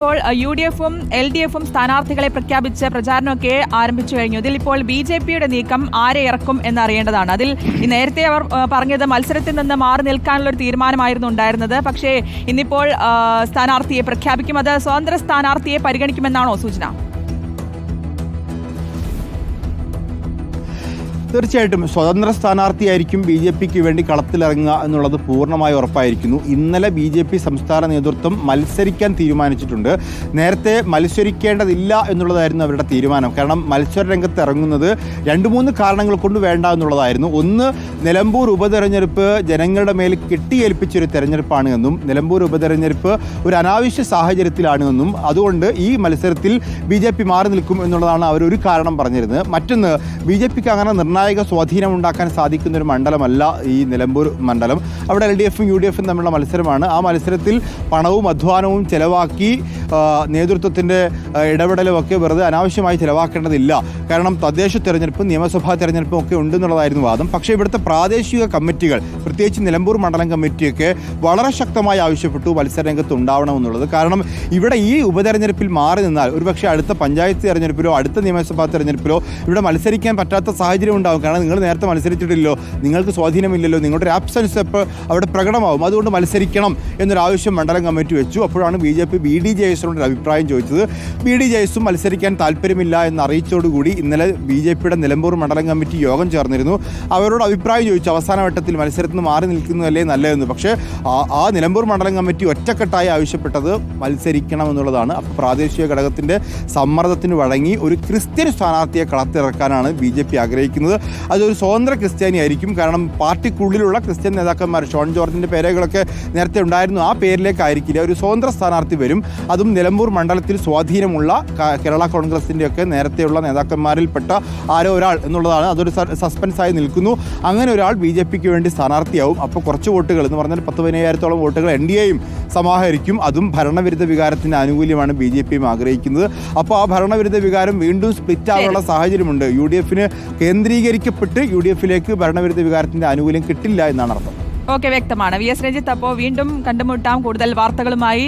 ഇപ്പോൾ UDF-ഉം LDF-ഉം സ്ഥാനാർത്ഥികളെ പ്രഖ്യാപിച്ച് പ്രചാരണമൊക്കെ ആരംഭിച്ചു കഴിഞ്ഞു. ഇതിൽ ഇപ്പോൾ BJP-യുടെ നീക്കം ആരെ ഇറക്കും എന്നറിയേണ്ടതാണ്. അതിൽ നേരത്തെ അവർ പറഞ്ഞത് മത്സരത്തിൽ നിന്ന് മാറി നിൽക്കാനുള്ള ഒരു തീരുമാനമായിരുന്നു ഉണ്ടായിരുന്നത്. പക്ഷേ ഇന്നിപ്പോൾ സ്ഥാനാർത്ഥിയെ പ്രഖ്യാപിക്കും. അത് സ്വതന്ത്ര സ്ഥാനാർത്ഥിയെ പരിഗണിക്കുമെന്നാണോ സൂചന? തീർച്ചയായിട്ടും സ്വതന്ത്ര സ്ഥാനാർത്ഥിയായിരിക്കും BJP-ക്ക് വേണ്ടി കളത്തിലിറങ്ങുക എന്നുള്ളത് പൂർണ്ണമായി ഉറപ്പായിരിക്കുന്നു. ഇന്നലെ BJP സംസ്ഥാന നേതൃത്വം മത്സരിക്കാൻ തീരുമാനിച്ചിട്ടുണ്ട്. നേരത്തെ മത്സരിക്കേണ്ടതില്ല എന്നുള്ളതായിരുന്നു അവരുടെ തീരുമാനം. കാരണം മത്സര രംഗത്ത് ഇറങ്ങുന്നത് 2-3 കാരണങ്ങൾ കൊണ്ട് വേണ്ട എന്നുള്ളതായിരുന്നു. ഒന്ന്, നിലമ്പൂർ ഉപതെരഞ്ഞെടുപ്പ് ജനങ്ങളുടെ മേൽ കെട്ടിയേൽപ്പിച്ചൊരു തെരഞ്ഞെടുപ്പാണ് എന്നും നിലമ്പൂർ ഉപതെരഞ്ഞെടുപ്പ് ഒരു അനാവശ്യ സാഹചര്യത്തിലാണ് എന്നും അതുകൊണ്ട് ഈ മത്സരത്തിൽ BJP മാറി നിൽക്കും എന്നുള്ളതാണ് അവരൊരു കാരണം പറഞ്ഞിരുന്നത്. മറ്റൊന്ന്, BJP-ക്ക് അങ്ങനെ നിർണായക സ്വാധീനമുണ്ടാക്കാൻ സാധിക്കുന്ന ഒരു മണ്ഡലമല്ല ഈ നിലമ്പൂർ മണ്ഡലം. അവിടെ LDF-ഉം UDF-ഉം തമ്മിലുള്ള മത്സരമാണ്. ആ മത്സരത്തിൽ പണവും അധ്വാനവും ചെലവാക്കി നേതൃത്വത്തിൻ്റെ ഇടപെടലുമൊക്കെ വെറുതെ അനാവശ്യമായി ചെലവാക്കേണ്ടതില്ല. കാരണം തദ്ദേശ തെരഞ്ഞെടുപ്പും നിയമസഭാ തെരഞ്ഞെടുപ്പും ഒക്കെ ഉണ്ടെന്നുള്ളതായിരുന്നു വാദം. പക്ഷേ ഇവിടുത്തെ പ്രാദേശിക കമ്മിറ്റികൾ, പ്രത്യേകിച്ച് നിലമ്പൂർ മണ്ഡലം കമ്മിറ്റിയൊക്കെ വളരെ ശക്തമായി ആവശ്യപ്പെട്ടു മത്സരരംഗത്ത് ഉണ്ടാവണമെന്നുള്ളത്. കാരണം ഇവിടെ ഈ ഉപതെരഞ്ഞെടുപ്പിൽ മാറി നിന്നാൽ ഒരുപക്ഷെ അടുത്ത പഞ്ചായത്ത് തെരഞ്ഞെടുപ്പിലോ അടുത്ത നിയമസഭാ തെരഞ്ഞെടുപ്പിലോ ഇവിടെ മത്സരിക്കാൻ പറ്റാത്ത സാഹചര്യം ഉണ്ടാകും. കാരണം നിങ്ങൾ നേരത്തെ മത്സരിച്ചിട്ടില്ലല്ലോ, നിങ്ങൾക്ക് സ്വാധീനമില്ലല്ലോ, നിങ്ങളുടെ ഒരു ആബ്സൻസ് ഇപ്പോൾ അവിടെ പ്രകടമാവും. അതുകൊണ്ട് മത്സരിക്കണം എന്നൊരാവശ്യം മണ്ഡലം കമ്മിറ്റി വെച്ചു. അപ്പോഴാണ് BJP BDJS-നോട് ഒരു അഭിപ്രായം ചോദിച്ചത്. BDJS-ഉം മത്സരിക്കാൻ താല്പര്യമില്ല എന്ന് അറിയിച്ചതോടുകൂടി ഇന്നലെ BJP-യുടെ നിലമ്പൂർ മണ്ഡലം കമ്മിറ്റി യോഗം ചേർന്നിരുന്നു. അവരോട് അഭിപ്രായം ചോദിച്ചു, അവസാനഘട്ടത്തിൽ മത്സരത്തിൽ നിന്ന് മാറി നിൽക്കുന്നതല്ലേ നല്ലതെന്ന്. പക്ഷേ ആ നിലമ്പൂർ മണ്ഡലം കമ്മിറ്റി ഒറ്റക്കെട്ടായി ആവശ്യപ്പെട്ടത് മത്സരിക്കണം എന്നുള്ളതാണ്. അപ്പോൾ പ്രാദേശിക ഘടകത്തിൻ്റെ സമ്മർദ്ദത്തിന് വഴങ്ങി ഒരു ക്രിസ്ത്യൻ സ്ഥാനാർത്ഥിയെ കളത്തിറക്കാനാണ് BJP ആഗ്രഹിക്കുന്നത്. അതൊരു സ്വതന്ത്ര ക്രിസ്ത്യാനി ആയിരിക്കും. കാരണം പാർട്ടിക്കുള്ളിലുള്ള ക്രിസ്ത്യൻ നേതാക്കന്മാർ, ഷോൺ ജോർജിൻ്റെ പേരുകളൊക്കെ നേരത്തെ ഉണ്ടായിരുന്നു, ആ പേരിലേക്കായിരിക്കില്ല. ഒരു സ്വതന്ത്ര സ്ഥാനാർത്ഥി വരും. അതും നിലമ്പൂർ മണ്ഡലത്തിൽ സ്വാധീനമുള്ള കേരള കോൺഗ്രസിൻ്റെയൊക്കെ നേരത്തെയുള്ള നേതാക്കന്മാരിൽപ്പെട്ട ആരോ ഒരാൾ എന്നുള്ളതാണ്. അതൊരു സസ്പെൻസായി നിൽക്കുന്നു. അങ്ങനെ ഒരാൾ BJP-ക്ക് വേണ്ടി സ്ഥാനാർത്ഥിയാവും. അപ്പോൾ കുറച്ച് വോട്ടുകൾ എന്ന് പറഞ്ഞാൽ 10-15,000-ഓളം വോട്ടുകൾ NDA-യും സമാഹരിക്കും. അതും ഭരണവിരുദ്ധ വികാരത്തിന് ആനുകൂല്യമാണ് BJP-യും ആഗ്രഹിക്കുന്നത്. അപ്പോൾ ആ ഭരണവിരുദ്ധ വികാരം വീണ്ടും സ്പ്ലിറ്റ് ആവാനുള്ള സാഹചര്യമുണ്ട്. UDF-ന് കേന്ദ്രീകരിക്കപ്പെട്ട് UDF-ലേക്ക് ഭരണവിരുദ്ധ വികാരത്തിൻ്റെ ആനുകൂല്യം കിട്ടില്ല എന്നാണ് അർത്ഥം. ഓക്കെ, വ്യക്തമാണ്. VS രഞ്ജിത്ത്. അപ്പോൾ വീണ്ടും കണ്ടുമുട്ടാം കൂടുതൽ വാർത്തകളുമായി.